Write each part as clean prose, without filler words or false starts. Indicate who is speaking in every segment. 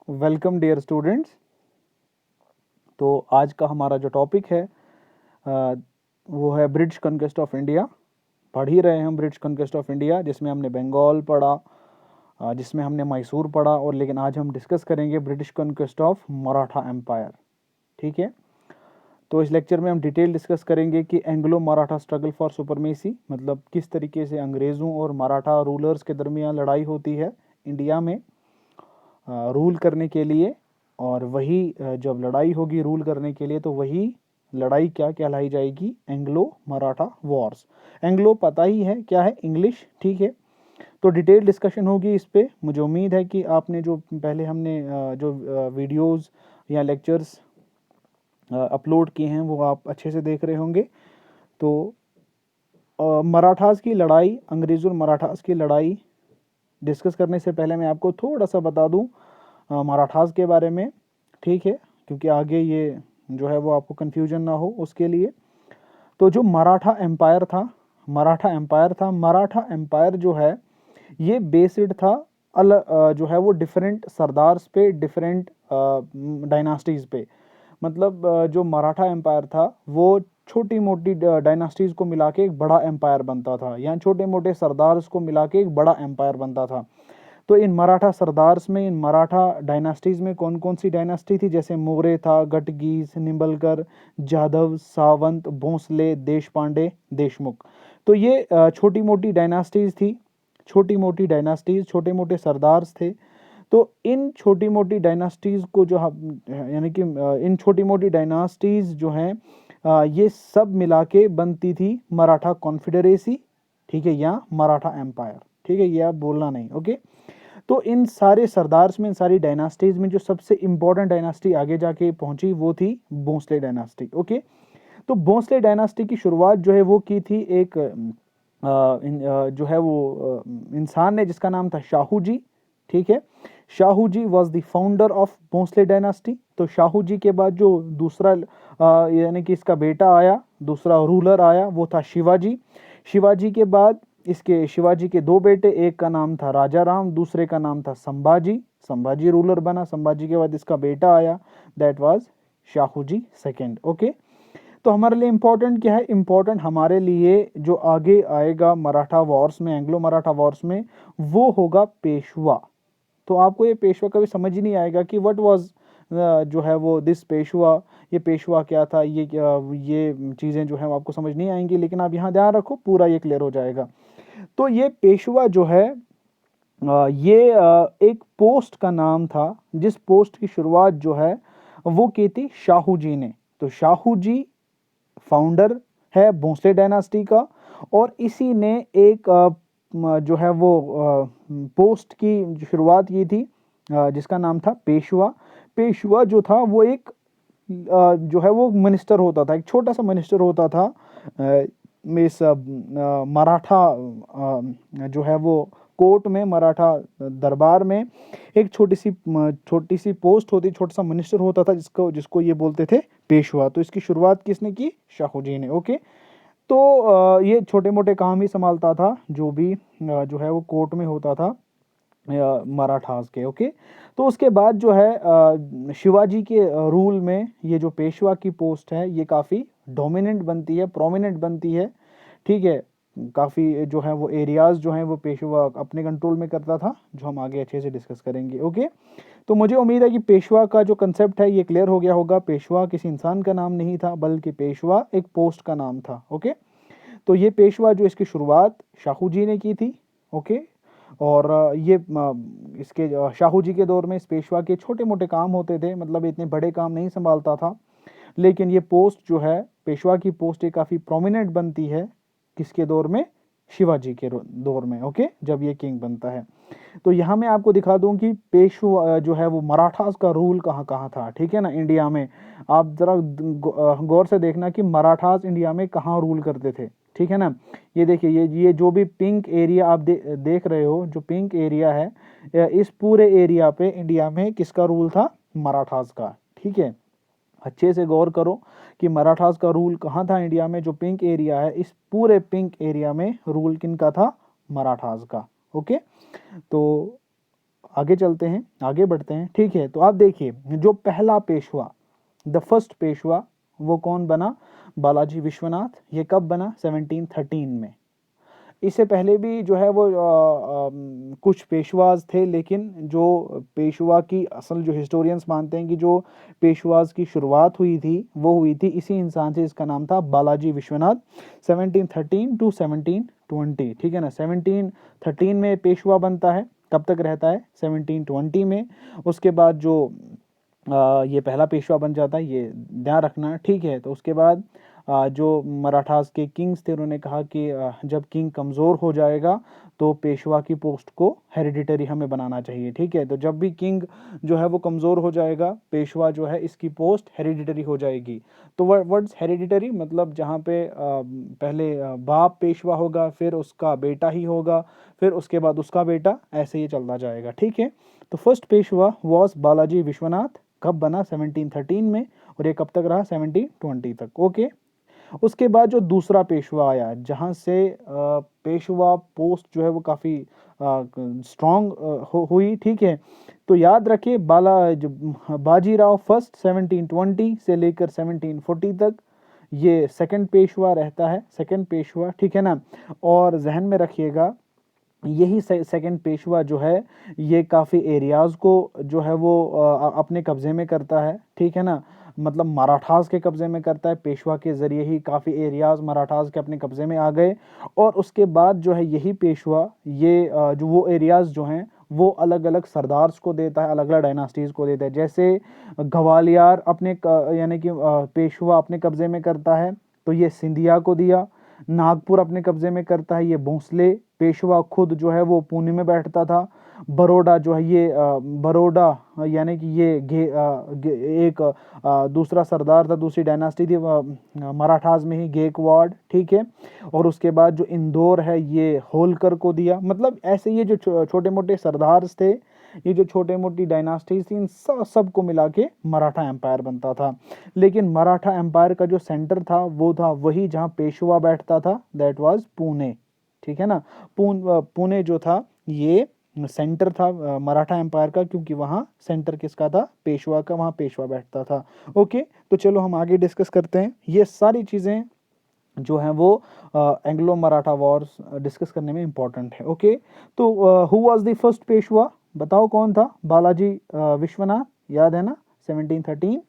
Speaker 1: Welcome dear students. तो आज का हमारा जो टॉपिक है वो है ब्रिटिश कॉन्क्वेस्ट ऑफ इंडिया। पढ़ ही रहे हैं हम ब्रिटिश कॉन्क्वेस्ट ऑफ इंडिया, जिसमें हमने बंगाल पढ़ा, जिसमें हमने मैसूर पढ़ा, और लेकिन आज हम डिस्कस करेंगे British conquest of Maratha empire. ठीक है, तो इस लेक्चर में हम डिटेल डिस्कस करेंगे कि Anglo Maratha struggle for supremacy, मतलब किस तरीके से अंग्रेज़ों और मराठा रूलर्स के दरमियान लड़ाई होती है इंडिया में रूल करने के लिए। और वही जब लड़ाई होगी रूल करने के लिए, तो वही लड़ाई क्या कहलाई जाएगी? Anglo Maratha Wars. एंग्लो पता ही है क्या है, इंग्लिश। ठीक है, तो डिटेल डिस्कशन होगी इस पे। मुझे उम्मीद है कि आपने जो पहले हमने जो वीडियोस या लेक्चर्स अपलोड किए हैं वो आप अच्छे से देख रहे होंगे। तो मराठास की लड़ाई, अंग्रेज़ों और मराठास की लड़ाई डिस्कस करने से पहले मैं आपको थोड़ा सा बता दूं मराठास के बारे में। ठीक है, क्योंकि आगे ये जो है वो आपको कन्फ्यूजन ना हो उसके लिए। तो जो मराठा एम्पायर था, मराठा एम्पायर जो है ये बेस्ड था जो है वो डिफरेंट सरदार्स पे, डिफरेंट डायनास्टीज़ पे। मतलब जो मराठा एम्पायर था वो छोटी मोटी डायनास्टीज़ को मिला के एक बड़ा एम्पायर बनता था, या छोटे मोटे सरदार्स को मिला के एक बड़ा एम्पायर बनता था। तो इन मराठा सरदार्स में, इन मराठा डायनास्टीज़ में कौन कौन सी डायनास्टी थी? जैसे मोगरे था, गटगीस, निम्बलकर, जाधव, सावंत, भोंसले, देशपांडे, देशमुख। तो ये छोटी मोटी डायनास्टीज़ थी, छोटी मोटी डायनास्टीज़, छोटे मोटे सरदार्स थे। तो इन छोटी मोटी डायनास्टीज़ को जो यानी कि इन छोटी मोटी डायनास्टीज़ जो हैं ये सब मिला के बनती थी मराठा कॉन्फेडरेसी। ठीक है, या मराठा एम्पायर। ठीक है, ये आप बोलना नहीं। ओके, तो इन सारे सरदार्स में, इन सारी डायनास्टीज में जो सबसे इंपॉर्टेंट डायनास्टी आगे जाके पहुंची वो थी भोंसले डायनास्टी। ओके, तो भोंसले डायनास्टी की शुरुआत जो है वो की थी एक जो है वो इंसान ने, जिसका नाम था शाहू जी। ठीक है, Shahu ji was the founder of Bhonsle dynasty. तो शाहू जी के बाद जो दूसरा यानी कि इसका बेटा आया, दूसरा रूलर आया, वो था शिवाजी। शिवाजी के बाद इसके शिवाजी के दो बेटे, एक का नाम था राजा राम, दूसरे का नाम था संभाजी। संभाजी रूलर बना। संभाजी के बाद इसका बेटा आया, that was Shahu ji second. Okay, तो हमारे लिए इम्पोर्टेंट क्या है? इम्पोर्टेंट हमारे लिए जो आगे आएगा मराठा वॉर्स में, एंग्लो मराठा वॉर्स में, वो होगा पेशवा। तो आपको ये पेशवा कभी समझ ही नहीं आएगा कि व्हाट वाज जो है वो दिस पेशवा, ये पेशवा क्या था, ये चीज़ें जो है आपको समझ नहीं आएंगी। लेकिन आप यहाँ ध्यान रखो, पूरा ये क्लियर हो जाएगा। तो ये पेशवा जो है ये एक पोस्ट का नाम था, जिस पोस्ट की शुरुआत जो है वो की थी शाहू जी ने। तो शाहू जी फाउंडर है भोंसले डायनास्टी का, और इसी ने एक जो है वो पोस्ट की शुरुआत की थी जिसका नाम था पेशवा। पेशवा जो था वो एक जो है वो मिनिस्टर होता था, एक छोटा सा मिनिस्टर होता था इस मराठा जो है वो कोर्ट में, मराठा दरबार में एक छोटी सी पोस्ट होती, छोटा सा मिनिस्टर होता था, जिसको जिसको ये बोलते थे पेशवा। तो इसकी शुरुआत किसने की? शाहू जी ने। ओके, तो ये छोटे मोटे काम ही संभालता था, जो भी जो है वो कोर्ट में होता था मराठास के। ओके, तो उसके बाद जो है शिवाजी के रूल में ये जो पेशवा की पोस्ट है ये काफ़ी डोमिनेंट बनती है, प्रोमिनेंट बनती है। ठीक है, काफ़ी जो है वो एरियाज जो हैं वो पेशवा अपने कंट्रोल में करता था, जो हम आगे अच्छे से डिस्कस करेंगे। ओके, तो मुझे उम्मीद है कि पेशवा का जो कंसेप्ट है ये क्लियर हो गया होगा। पेशवा किसी इंसान का नाम नहीं था, बल्कि पेशवा एक पोस्ट का नाम था। ओके, तो ये पेशवा जो इसकी शुरुआत शाहू जी ने की थी। ओके, और ये इसके शाहू जी के दौर में इस पेशवा के छोटे मोटे काम होते थे, मतलब इतने बड़े काम नहीं संभालता था। लेकिन ये पोस्ट जो है पेशवा की पोस्ट, ये काफ़ी प्रोमिनेंट बनती है किसके दौर में? शिवाजी के दौर में। ओके, जब ये किंग बनता है। तो यहाँ मैं आपको दिखा दूं कि पेशवा जो है वो मराठास का रूल कहाँ कहाँ था। ठीक है ना, इंडिया में आप जरा गौर से देखना कि मराठास इंडिया में कहाँ रूल करते थे। ठीक है ना, ये देखिए, ये जो भी पिंक एरिया आप देख रहे हो, जो पिंक एरिया है, इस पूरे एरिया पे इंडिया में किसका रूल था? मराठास का। ठीक है, अच्छे से गौर करो कि मराठास का रूल कहाँ था इंडिया में। जो पिंक एरिया है, इस पूरे पिंक एरिया में रूल किन का था? मराठास का। ओके, तो आगे चलते हैं, आगे बढ़ते हैं, ठीक है। तो आप देखिए जो पहला पेशवा, द फर्स्ट पेशवा, वो कौन बना? बालाजी विश्वनाथ। ये कब बना? 1713 में। इससे पहले भी जो है वो कुछ पेशवाज थे, लेकिन जो पेशवा की असल, जो हिस्टोरियंस मानते हैं कि जो पेशवाज की शुरुआत हुई थी वो हुई थी इसी इंसान से, इसका नाम था बालाजी विश्वनाथ। 1713 टू 1720, ठीक है ना। 1713 में पेशवा बनता है, कब तक रहता है? 1720 में। उसके बाद जो ये पहला पेशवा बन जाता है, ये ध्यान रखना, ठीक है। तो उसके बाद जो मराठास के किंग्स थे उन्होंने कहा कि जब किंग कमज़ोर हो जाएगा तो पेशवा की पोस्ट को हेरिडिटरी हमें बनाना चाहिए, ठीक है। तो जब भी किंग जो है वो कमज़ोर हो जाएगा, पेशवा जो है इसकी पोस्ट हेरिडिटरी हो जाएगी। तो वर्ड्स हेरिडिटरी मतलब जहाँ पे पहले बाप पेशवा होगा, फिर उसका बेटा ही होगा, फिर उसके बाद उसका बेटा, ऐसे ये चलता जाएगा, ठीक है। तो फर्स्ट पेशवा वॉज बालाजी विश्वनाथ। कब बना? 1713 में। और ये कब तक रहा? 1720 तक, ओके। उसके बाद जो दूसरा पेशवा आया, जहाँ से पेशवा पोस्ट जो है वो काफ़ी स्ट्रॉन्ग हुई, ठीक है। तो याद रखिए बाजीराव फर्स्ट 1720 से लेकर 1740 तक ये सेकंड पेशवा रहता है, सेकंड पेशवा, ठीक है ना। और जहन में रखिएगा यही सेकंड पेशवा जो है ये काफ़ी एरियाज़ को जो है वो अपने कब्ज़े में करता है, ठीक है ना। मतलब मराठास के कब्ज़े में करता है, पेशवा के ज़रिए ही काफ़ी एरियाज़ मराठास के अपने कब्ज़े में आ गए। और उसके बाद जो है यही पेशवा ये जो वो एरियाज़ जो हैं वो अलग अलग सरदार्स को देता है, अलग अलग डायनास्टीज़ को देता है। जैसे ग्वालियर अपने यानी कि पेशवा अपने कब्ज़े में करता है तो ये सिंधिया को दिया। नागपुर अपने कब्जे में करता है ये भोंसले। पेशवा खुद जो है वो पुणे में बैठता था। बड़ौदा जो है ये बड़ौदा यानी कि ये एक दूसरा सरदार था, दूसरी डायनास्टी थी मराठास में ही, गेकवाड़, ठीक है। और उसके बाद जो इंदौर है ये होलकर को दिया। मतलब ऐसे ये जो छोटे मोटे सरदार थे, ये जो छोटे मोटी डायनास्टीज थी, इन सब को मिला के मराठा एम्पायर बनता था। लेकिन मराठा एम्पायर का जो सेंटर था वो था वही जहाँ पेशवा बैठता था, दैट वाज पुणे, ठीक है ना। पुणे जो था ये सेंटर था मराठा एम्पायर का, क्योंकि वहाँ सेंटर किसका था? पेशवा का, वहाँ पेशवा बैठता था, ओके। तो चलो हम आगे डिस्कस करते हैं। ये सारी चीज़ें जो हैं वो एंग्लो मराठा वॉर्स डिस्कस करने में इंपॉर्टेंट है, ओके। तो who was the first Peshwa? बताओ कौन था? बालाजी विश्वनाथ, याद है ना, 1713।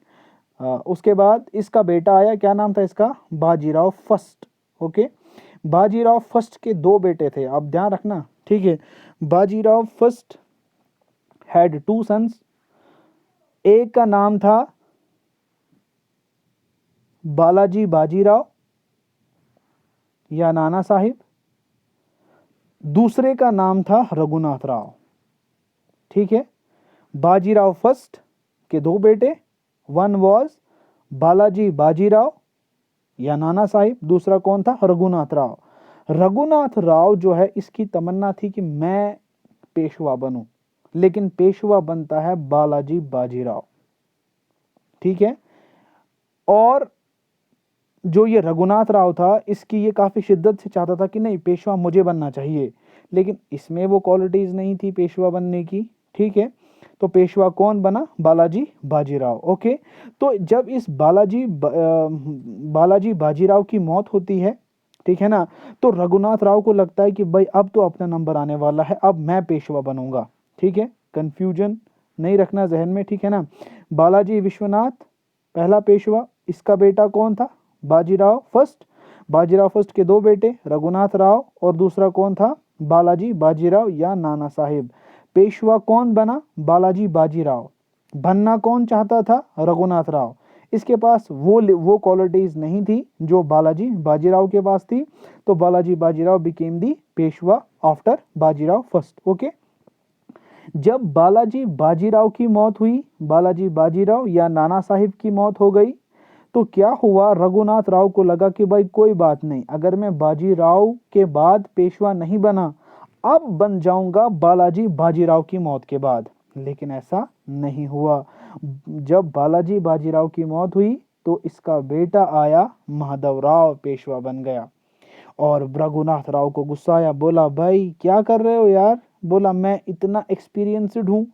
Speaker 1: उसके बाद इसका बेटा आया, क्या नाम था इसका? Bajirao first, okay. Bajirao first के दो बेटे थे, आप ध्यान रखना, ठीक है। Bajirao first had two sons. एक का नाम था बालाजी बाजीराव या नाना साहिब, दूसरे का नाम था रघुनाथ राव, ठीक है। बाजीराव फर्स्ट के दो बेटे, वन वॉज बालाजी बाजीराव या नाना साहिब, दूसरा कौन था? रघुनाथ राव। रघुनाथ राव जो है इसकी तमन्ना थी कि मैं पेशवा बनूं, लेकिन पेशवा बनता है बालाजी बाजीराव, ठीक है। और जो ये रघुनाथ राव था इसकी ये काफ़ी शिद्दत से चाहता था कि नहीं, पेशवा मुझे बनना चाहिए, लेकिन इसमें वो क्वालिटीज़ नहीं थी पेशवा बनने की, ठीक है। तो पेशवा कौन बना? बालाजी बाजीराव, ओके। तो जब इस बालाजी बाजीराव की मौत होती है, ठीक है ना, तो रघुनाथ राव को लगता है कि भाई अब तो अपना नंबर आने वाला है, अब मैं पेशवा बनूंगा, ठीक है। कंफ्यूजन नहीं रखना जहन में, ठीक है ना। बालाजी विश्वनाथ पहला पेशवा, इसका बेटा कौन था? बाजीराव फर्स्ट। बाजीराव फर्स्ट के दो बेटे, रघुनाथ राव और दूसरा कौन था? बालाजी बाजीराव या नाना साहिब। पेशवा कौन बना? बालाजी बाजीराव। बनना कौन चाहता था? रघुनाथ राव। इसके पास वो क्वालिटीज नहीं थी जो बालाजी बाजीराव के पास थी, तो बालाजी बाजीराव बिकेम दी Peshwa after Bajirao first, okay. जब बालाजी बाजीराव की मौत हुई, बालाजी बाजीराव या नाना साहिब की मौत हो गई, तो क्या हुआ? रघुनाथ राव को लगा कि भाई कोई बात नहीं, अगर मैं बाजीराव के बाद पेशवा नहीं बना, अब बन जाऊंगा बालाजी बाजीराव की मौत के बाद। लेकिन ऐसा नहीं हुआ। जब बालाजी बाजीराव की मौत हुई तो इसका बेटा आया, माधवराव पेशवा बन गया। और रघुनाथ राव को गुस्सा आया, बोला भाई क्या कर रहे हो यार, बोला मैं इतना एक्सपीरियंसड हूँ,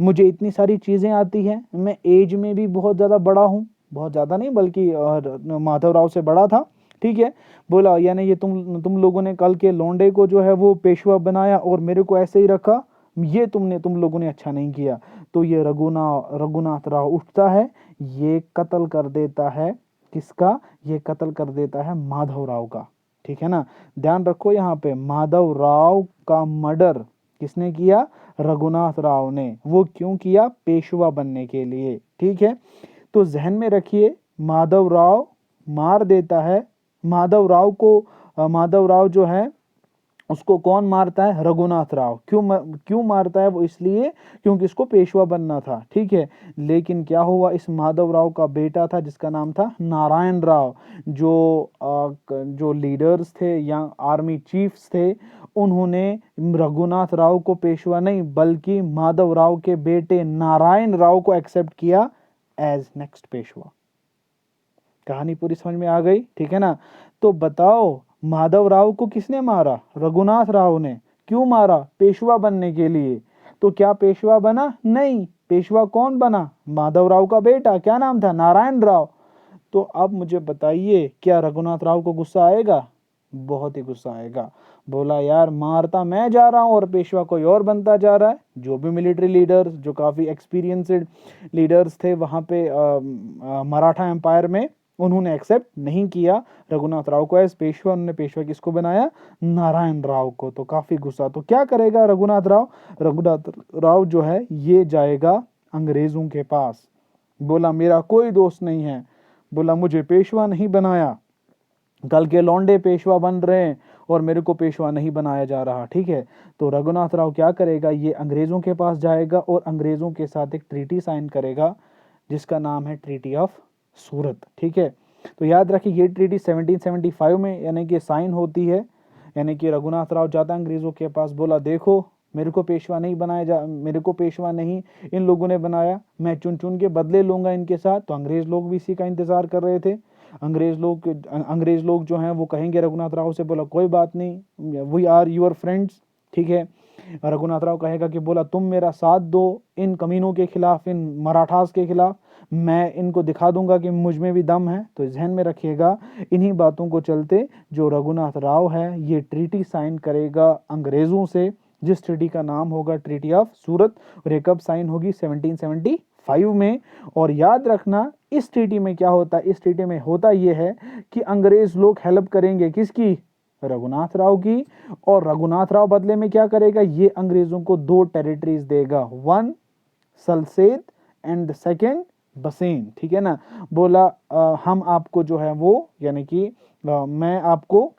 Speaker 1: मुझे इतनी सारी चीज़ें आती हैं, मैं एज में भी बहुत ज़्यादा बड़ा हूँ, बहुत ज़्यादा नहीं बल्कि माधवराव से बड़ा था, ठीक है। बोला यानी ये तुम लोगों ने कल के लौंडे को जो है वो पेशवा बनाया और मेरे को ऐसे ही रखा, ये तुम लोगों ने अच्छा नहीं किया। तो ये रघुनाथ राव उठता है, ये कत्ल कर देता है, किसका? ये कत्ल कर देता है माधव राव का, ठीक है ना। ध्यान रखो यहाँ पे माधव राव का मर्डर किसने किया? रघुनाथ राव ने। वो क्यों किया? पेशवा बनने के लिए, ठीक है। तो जहन में रखिए माधव राव मार देता है माधव राव को। माधव राव जो है उसको कौन मारता है? रघुनाथ राव। क्यों मारता है वो? इसलिए क्योंकि इसको पेशवा बनना था, ठीक है। लेकिन क्या हुआ, इस माधव राव का बेटा था जिसका नाम था नारायण राव, जो लीडर्स थे या आर्मी चीफ्स थे, उन्होंने रघुनाथ राव को पेशवा नहीं बल्कि माधव राव के बेटे नारायण राव को एक्सेप्ट किया एज नेक्स्ट पेशवा। कहानी पूरी समझ में आ गई, ठीक है ना। तो बताओ माधव राव को किसने मारा? रघुनाथ राव ने। क्यों मारा? पेशवा बनने के लिए। तो क्या पेशवा बना? नहीं। पेशवा कौन बना? माधव राव का बेटा, क्या नाम था? नारायण राव। तो अब मुझे बताइए क्या रघुनाथ राव को गुस्सा आएगा? बहुत ही गुस्सा आएगा। बोला यार मारता मैं जा रहा हूं और पेशवा कोई और बनता जा रहा है। जो भी मिलिट्री लीडर्स, जो काफी एक्सपीरियंस्ड लीडर्स थे वहां पे मराठा एम्पायर में, उन्होंने एक्सेप्ट नहीं किया रघुनाथ राव को एज पेशवा। उन्होंने पेशवा किसको बनाया? नारायण राव को। तो काफी गुस्सा। तो क्या करेगा रघुनाथ राव? रघुनाथ राव जो है ये जाएगा अंग्रेजों के पास। बोला मेरा कोई दोस्त नहीं है, बोला मुझे पेशवा नहीं बनाया, कल के लौंडे पेशवा बन रहे हैं और मेरे को पेशवा नहीं बनाया जा रहा, ठीक है। तो रघुनाथ राव क्या करेगा? ये अंग्रेजों के पास जाएगा और अंग्रेजों के साथ एक ट्रीटी साइन करेगा जिसका नाम है ट्रीटी ऑफ सूरत, ठीक है। तो याद रखिए ये ट्रीटी 1775 में यानी कि साइन होती है। यानी कि रघुनाथ राव जाता अंग्रेजों के पास, बोला देखो मेरे को पेशवा नहीं इन लोगों ने बनाया, मैं चुन चुन के बदले लूंगा इनके साथ। तो अंग्रेज लोग भी इसी का इंतजार कर रहे थे। अंग्रेज लोग जो हैं वो कहेंगे रघुनाथ राव से, बोला कोई बात नहीं, वी आर योर फ्रेंड्स, ठीक है। रघुनाथ राव कहेगा कि बोला तुम मेरा साथ दो इन कमीनों के खिलाफ, इन मराठास के खिलाफ, मैं इनको दिखा दूंगा कि मुझ में भी दम है। तो जहन में रखिएगा इन्हीं बातों को चलते जो रघुनाथ राव है ये ट्रीटी साइन करेगा अंग्रेजों से, जिस ट्रीटी का नाम होगा ट्रीटी ऑफ सूरत। और ये कब साइन होगी? 1775 में। और याद रखना इस ट्रीटी में क्या होता है? इस ट्रीटी में होता यह है कि अंग्रेज लोग हेल्प करेंगे किसकी? रघुनाथ राव की। और रघुनाथ राव बदले में क्या करेगा? ये अंग्रेजों को 2 टेरिटरीज देगा, 1 सलसेत एंड सेकेंड बसेन, ठीक है ना। बोला हम आपको जो है वो यानी कि मैं आपको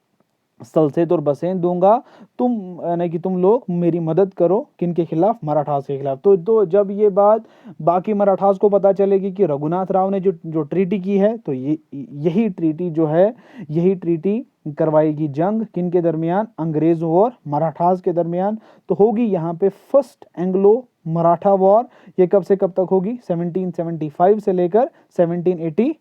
Speaker 1: सलसेत और बसेन दूंगा, तुम यानी कि तुम लोग मेरी मदद करो किनके खिलाफ? मराठास के खिलाफ। तो जब ये बात बाकी मराठास को पता चलेगी कि रघुनाथ राव ने जो ट्रीटी की है, तो यही ट्रीटी जो है, यही ट्रीटी करवाएगी जंग किनके दरमियान? अंग्रेजों और मराठास के दरमियान। तो होगी यहाँ पे फर्स्ट एंग्लो मराठा वॉर। ये कब से कब तक होगी? 1775 से लेकर 1782।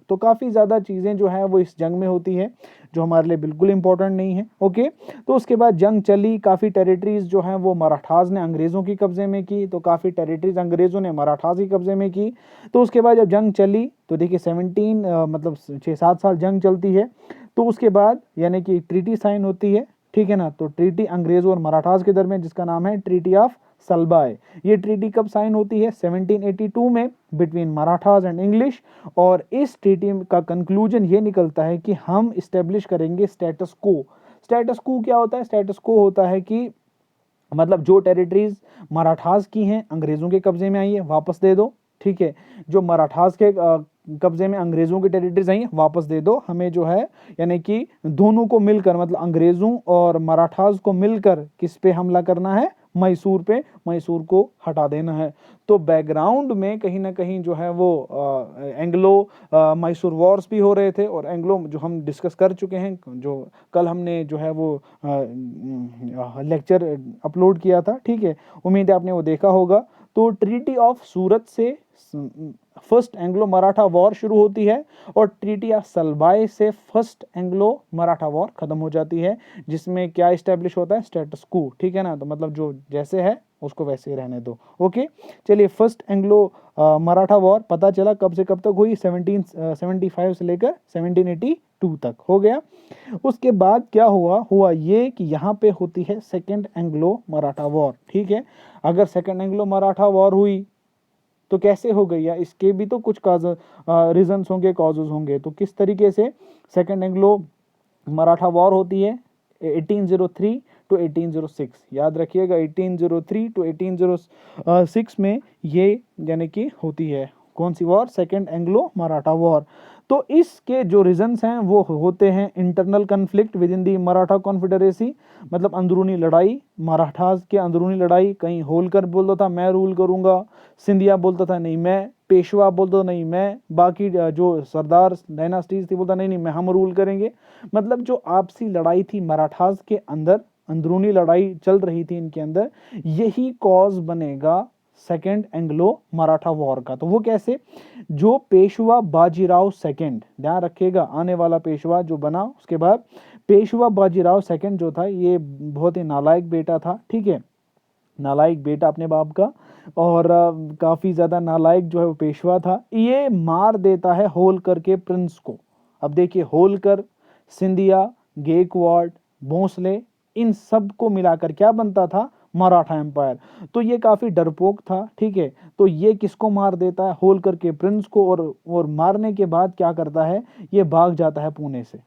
Speaker 1: तो काफी ज्यादा चीजें जो है वो इस जंग में होती है जो हमारे लिए बिल्कुल इंपॉर्टेंट नहीं है, ओके। तो उसके बाद जंग चली, काफी टेरिटरीज जो हैं वो मराठास ने अंग्रेजों की कब्जे में की, तो काफी टेरिटरीज अंग्रेजों ने मराठास की कब्जे में की। तो उसके बाद जब जंग चली तो देखिए 6-7 साल जंग चलती है। तो उसके बाद यानी कि ट्रीटी साइन होती है, ठीक है ना। तो ट्रीटी अंग्रेजों और मराठास के दरमियान जिसका नाम है ट्रीटी ऑफ सलबाय। ये ट्रीटी कब साइन होती है? 1782 में बिटवीन मराठास एंड इंग्लिश। और इस ट्रीटी का कंक्लूजन ये निकलता है कि हम इस्टेब्लिश करेंगे स्टेटस को। स्टेटस को क्या होता है? स्टेटस को होता है कि मतलब जो टेरिटरीज मराठास की हैं अंग्रेजों के कब्जे में आई है वापस दे दो, ठीक है। जो मराठास के कब्जे में अंग्रेजों की टेरिटरीज आई हैं वापस दे दो हमें जो है, यानी कि दोनों को मिलकर मतलब अंग्रेजों और मराठास को मिलकर किस पे हमला करना है? मैसूर पे, मैसूर को हटा देना है। तो बैकग्राउंड में कहीं ना कहीं जो है वो एंग्लो मैसूर वॉर्स भी हो रहे थे, और एंग्लो जो हम डिस्कस कर चुके हैं, जो कल हमने जो है वो लेक्चर अपलोड किया था, ठीक है। उम्मीद है आपने वो देखा होगा। तो ट्रीटी ऑफ सूरत से फर्स्ट एंग्लो मराठा वॉर शुरू होती है और ट्रीटी ऑफ सलबाई से फर्स्ट एंग्लो मराठा वॉर खत्म हो जाती है, जिसमें क्या इस्टेब्लिश होता है, स्टेटस क्वो, ठीक है ना, तो मतलब जो जैसे है उसको वैसे ही रहने दो। ओके, चलिए फर्स्ट एंग्लो मराठा वॉर पता चला कब से कब तक हुई, 1775 से लेकर 1782 तक हो गया। उसके बाद क्या हुआ ये कि यहाँ पे होती है सेकेंड एंग्लो मराठा वॉर, ठीक है। अगर सेकेंड एंग्लो मराठा वॉर हुई तो कैसे हो गई, या इसके भी तो कुछ रीजंस होंगे, कॉजेज होंगे। तो किस तरीके से सेकेंड एंग्लो मराठा वॉर होती है 1803 टू 1806, याद रखिएगा 1803 टू 1806 में ये यानी कि होती है कौन सी war, second Anglo Maratha war. तो इसके जो रीजंस हैं वो होते हैं internal conflict within the Maratha confederacy, मतलब अंदरूनी लड़ाई, मराठास के अंदरूनी लड़ाई। कहीं होलकर बोलता था मैं रूल करूंगा, सिंधिया बोलता था नहीं मैं, पेशवा बोलता था नहीं मैं, बाकी जो सरदार डायनास्टीज थी बोलता नहीं नहीं मैं, हम रूल करेंगे। मतलब जो आपसी लड़ाई थी मराठास के अंदर, अंदरूनी लड़ाई चल रही थी इनके अंदर, यही कॉज बनेगा सेकेंड एंग्लो मराठा वॉर का। तो वो कैसे, जो पेशवा बाजीराव सेकंड, ध्यान रखिएगा आने वाला पेशवा जो बना उसके बाद, पेशवा बाजीराव सेकंड जो था ये बहुत ही नालायक बेटा था, ठीक है, नालायक बेटा अपने बाप का, और काफी ज्यादा नालायक जो है वो पेशवा था। ये मार देता है होलकर के प्रिंस को। अब देखिए होलकर, सिंधिया, गेकवाड, भोंसले, इन सब को मिलाकर क्या बनता था, मराठा एम्पायर। तो ये काफी डरपोक था, ठीक है। तो ये किसको मार देता है, होलकर के प्रिंस को, और मारने के बाद क्या करता है, ये भाग जाता है पुणे से।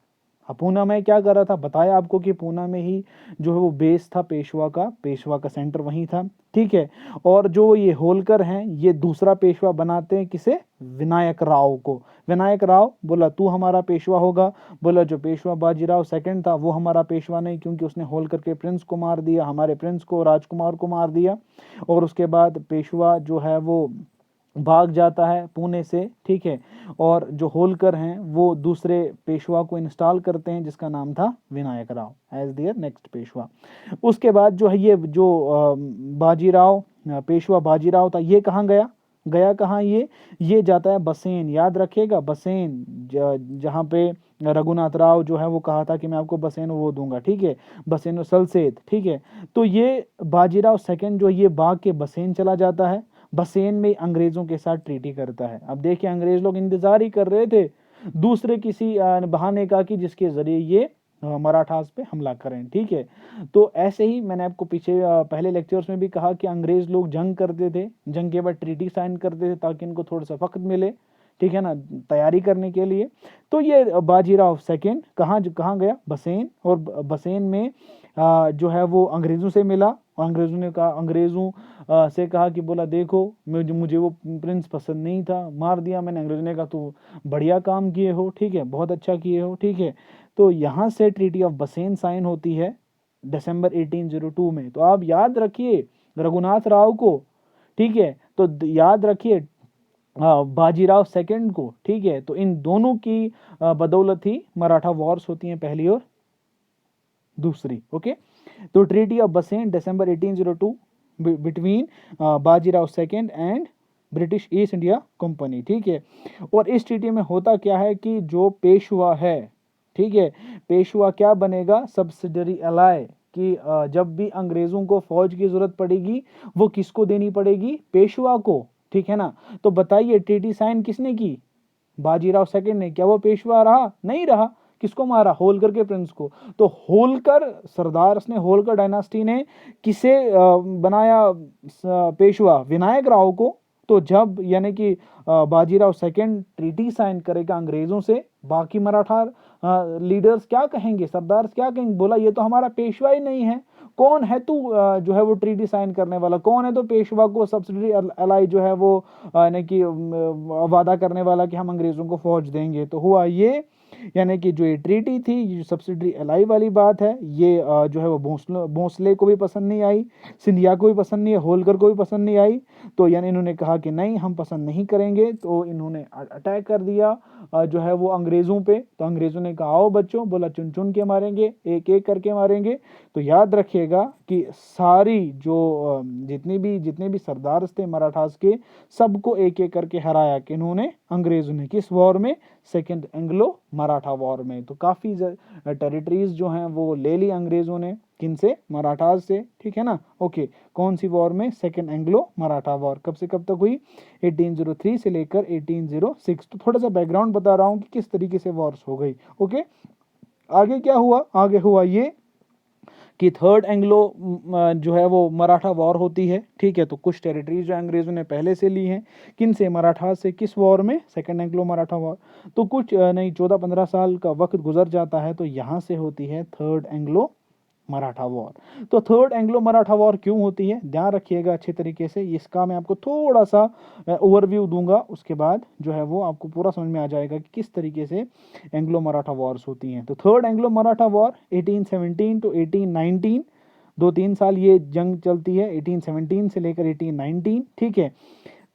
Speaker 1: पूना में क्या कर रहा था, बताया आपको कि पूना में ही जो है वो बेस था पेशवा का सेंटर वहीं था, ठीक है। और जो ये होलकर हैं ये दूसरा पेशवा बनाते हैं किसे, विनायक राव को। विनायक राव बोला तू हमारा पेशवा होगा, बोला जो पेशवा बाजीराव सेकंड था वो हमारा पेशवा नहीं, क्योंकि उसने होलकर के प्रिंस को मार दिया, हमारे प्रिंस को, राजकुमार को मार दिया। और उसके बाद पेशवा जो है वो भाग जाता है पुणे से, ठीक है। और जो होलकर हैं वो दूसरे पेशवा को इंस्टॉल करते हैं जिसका नाम था Vinayak Rao as their next Peshwa. उसके बाद जो है ये जो बाजीराव, पेशवा बाजीराव था, ये कहाँ गया कहाँ, ये जाता है बसेन, याद रखिएगा बसेन, जहाँ पे रघुनाथ राव जो है वो कहा था कि मैं आपको बसेन वो दूंगा, ठीक है, बसेन सलसेत, ठीक है। तो ये बाजीराव सेकंड जो ये भाग के बसेन चला जाता है, बसेन में अंग्रेजों के साथ ट्रीटी करता है। अब देखिए अंग्रेज लोग इंतजार ही कर रहे थे दूसरे किसी बहाने का कि जिसके जरिए ये मराठास पे हमला करें, ठीक है। तो ऐसे ही मैंने आपको पीछे पहले लेक्चर्स में भी कहा कि अंग्रेज लोग जंग करते थे, जंग के बाद ट्रीटी साइन करते थे ताकि इनको थोड़ा सा वक्त मिले, ठीक है ना, तैयारी करने के लिए। तो ये बाजीराव सेकेंड कहाँ गया, बसेन, और बसेन में जो है वो अंग्रेजों से मिला, और अंग्रेजों ने कहा, अंग्रेजों से कहा कि बोला देखो मुझे वो प्रिंस पसंद नहीं था, मार दिया मैंने। अंग्रेजों ने कहा तो बढ़िया काम किए हो, ठीक है, बहुत अच्छा किए हो, ठीक है। तो यहाँ से ट्रीटी ऑफ बसेन साइन होती है दिसंबर 1802 में। तो आप याद रखिए रघुनाथ राव को, ठीक है, तो याद रखिए बाजीराव सेकंड को, ठीक है। तो इन दोनों की बदौलत ही मराठा वॉर्स होती हैं, पहली और दूसरी, ओके। तो ट्रीटी ऑफ बसेन दिसंबर 1802 between Bajirao second and British east India company, ठीक है। और इस ट्रीटी में होता क्या है कि जो पेशवा है, ठीक है, पेशवा क्या बनेगा, सब्सिडरी अलाय, कि जब भी अंग्रेजों को फौज की जरूरत पड़ेगी वो किसको देनी पड़ेगी, पेशवा को, ठीक है ना। तो बताइए ट्रीटी साइन किसने की, बाजीराव सेकंड ने। क्या वो पेशवा रहा, नहीं रहा, किसको मारा, होलकर के प्रिंस को। तो होलकर सरदार ने, होलकर डायनास्टी ने किसे बनाया पेशवा, विनायक राव को। तो जब यानी कि बाजीराव सेकंड ट्रीटी साइन करेगा अंग्रेजों से, बाकी मराठा लीडर्स क्या कहेंगे, सरदार क्या कहेंगे, बोला ये तो हमारा पेशवा ही नहीं है, कौन है तू जो है वो ट्रीटी साइन करने वाला, कौन है तो पेशवा को सब्सिडरी अलाई जो है वो यानी कि वादा करने वाला कि हम अंग्रेजों को फौज देंगे। तो हुआ ये यानी कि जो ये ट्रीटी थी, ये सब्सिडरी एलाई वाली बात है, ये जो है वो भोंसले को भी पसंद नहीं आई, सिंधिया को भी पसंद नहीं है, होलकर को भी पसंद नहीं आई। तो यानी इन्होंने कहा कि नहीं, हम पसंद नहीं करेंगे। तो इन्होंने अटैक कर दिया जो है वो अंग्रेज़ों पे। तो अंग्रेज़ों ने कहा आओ बच्चों, बोला चुन चुन के मारेंगे, एक एक करके मारेंगे। तो याद रखिएगा कि सारी जो जितने भी सरदार थे मराठास के, सबको एक एक करके हराया कि इन्होंने अंग्रेज़ों ने, किस वॉर में, सेकेंड एंग्लो मराठा वॉर में। तो काफ़ी टेरिटरीज जो हैं वो ले ली अंग्रेज़ों ने, किनसे, मराठास से, ठीक है ना। ओके, कौन सी वॉर में, सेकेंड एंग्लो मराठा वॉर। कब से कब तक हुई, 1803 से लेकर 1806। तो थोड़ा सा बैकग्राउंड बता रहा हूँ कि किस तरीके से वॉर्स हो गई। ओके, आगे क्या हुआ, आगे हुआ ये कि थर्ड एंग्लो जो है वो मराठा वॉर होती है, ठीक है। तो कुछ टेरिटरीज जो अंग्रेज़ों ने पहले से ली हैं, किन से, मराठा से, किस वॉर में, सेकेंड एंग्लो मराठा वॉर। तो कुछ नहीं, 14-15 साल का वक्त गुजर जाता है, तो यहाँ से होती है थर्ड एंग्लो मराठा वॉर। तो थर्ड एंग्लो मराठा वॉर क्यों होती है, ध्यान रखिएगा अच्छे तरीके से। इसका मैं आपको थोड़ा सा ओवरव्यू दूंगा, उसके बाद जो है वो आपको पूरा समझ में आ जाएगा कि किस तरीके से एंग्लो मराठा वॉर्स होती हैं। तो third Anglo Maratha war 1817 to 1819, 2-3 साल ये जंग चलती है, 1817 से लेकर 1819, ठीक है।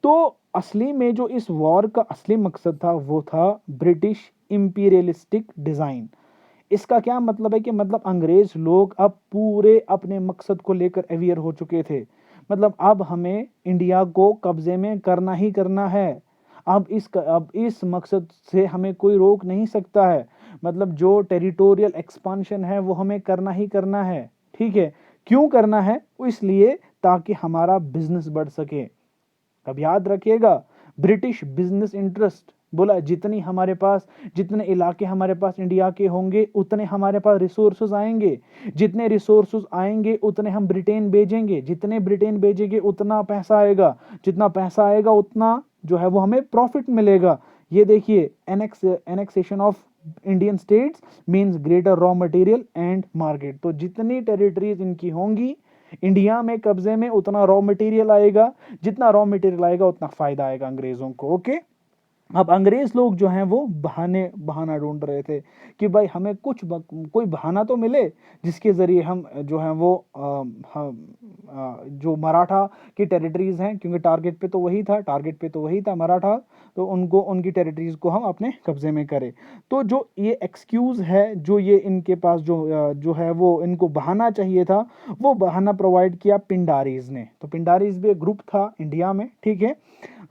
Speaker 1: तो असली में जो इस वॉर का असली मकसद था वो था ब्रिटिश इंपीरियलिस्टिक डिजाइन। इसका क्या मतलब है कि मतलब अंग्रेज लोग अब पूरे अपने मकसद को लेकर अवेयर हो चुके थे। मतलब अब हमें इंडिया को कब्जे में करना ही करना है। अब इस मकसद से हमें कोई रोक नहीं सकता है। मतलब जो टेरिटोरियल एक्सपांशन है वो हमें करना ही करना है, ठीक है। क्यों करना है, इसलिए ताकि हमारा बिजनेस बढ़ सके। अब याद रखिएगा, ब्रिटिश बिजनेस इंटरेस्ट, बोला जितने इलाके हमारे पास इंडिया के होंगे उतने हमारे पास रिसोर्सेज आएंगे, जितने रिसोर्सेज आएंगे उतने हम ब्रिटेन भेजेंगे, जितने ब्रिटेन भेजेंगे उतना पैसा आएगा, जितना पैसा आएगा उतना जो है वो हमें प्रॉफिट मिलेगा। ये देखिए, annexation of Indian states means greater raw material and market. तो जितनी टेरिटरीज इनकी होंगी इंडिया में कब्जे में, उतना रॉ मटेरियल आएगा, जितना रॉ मटेरियल आएगा उतना फायदा आएगा अंग्रेजों को। ओके, अब अंग्रेज लोग जो हैं वो बहाना ढूंढ रहे थे कि भाई हमें कोई बहाना तो मिले जिसके जरिए हम जो हैं वो जो मराठा की टेरिटरीज हैं, क्योंकि टारगेट पे तो वही था मराठा, तो उनकी टेरिटरीज को हम अपने कब्जे में करें। तो जो ये एक्सक्यूज है, जो ये इनके पास जो है वो इनको बहाना चाहिए था, वो बहाना प्रोवाइड किया पिंडारीज ने। तो पिंडारीज भी एक ग्रुप था इंडिया में, ठीक है।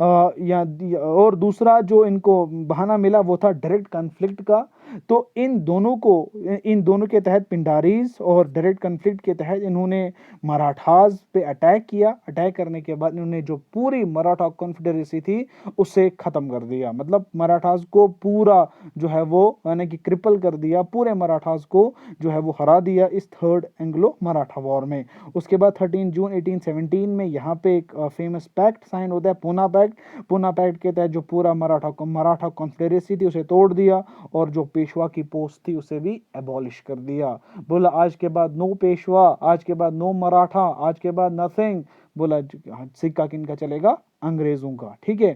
Speaker 1: और दूसरा जो इनको बहाना मिला वो था डायरेक्ट कॉन्फ्लिक्ट का। तो इन दोनों के तहत, पिंडारीज और डायरेक्ट कॉन्फ्लिक्ट के तहत, इन्होंने मराठास पे अटैक किया। अटैक करने के बाद इन्होंने जो पूरी मराठा कॉन्फेडरेसी थी उसे खत्म कर दिया। मतलब मराठास को पूरा जो है वो यानी कि क्रिपल कर दिया, पूरे मराठास को जो है वो हरा दिया इस थर्ड एंग्लो मराठा वॉर में। उसके बाद 13 जून 1817 में यहाँ पे एक फेमस पैक्ट साइन होता है, पूना पैक्ट। पूना पैक्ट के तहत जो पूरा मराठा कॉन्फेडरेसी थी उसे तोड़ दिया, और जो पेशवा की पोस्ट थी उसे भी एबॉलिश कर दिया। बोला आज के बाद नो पेशवा, आज के बाद नो मराठा, आज के बाद नथिंग। बोला सिक्का किनका चलेगा, अंग्रेजों का, ठीक है।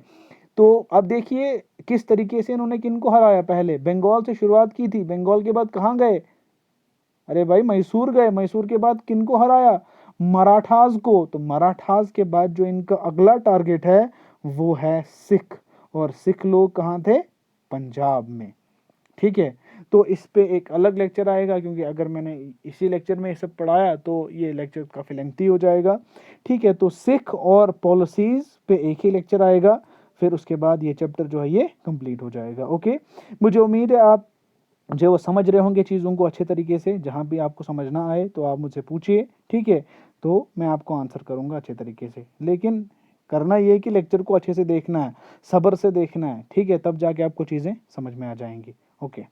Speaker 1: तो अब देखिए किस तरीके से इन्होंने किनको हराया। पहले बंगाल से शुरुआत की थी, बंगाल के बाद कहाँ गए, अरे भाई मैसूर गए, मैसूर के बाद किनको हराया, मराठास को। तो मराठास के बाद जो इनका अगला टारगेट है वो है सिख, और सिख लोग कहाँ थे, पंजाब में, ठीक है। तो इस पे एक अलग लेक्चर आएगा, क्योंकि अगर मैंने इसी लेक्चर में ये सब पढ़ाया तो ये लेक्चर काफ़ी लेंथी हो जाएगा, ठीक है। तो सिख और पॉलिसीज पे एक ही लेक्चर आएगा, फिर उसके बाद ये चैप्टर जो है ये कंप्लीट हो जाएगा। ओके, मुझे उम्मीद है आप जो वो समझ रहे होंगे चीज़ों को अच्छे तरीके से। जहाँ भी आपको समझ ना आए तो आप मुझसे पूछिए, ठीक है, तो मैं आपको आंसर करूँगा अच्छे तरीके से। लेकिन करना ये है कि लेक्चर को अच्छे से देखना है, सब्र से देखना है, ठीक है, तब जाके आपको चीज़ें समझ में आ जाएंगी। ओके।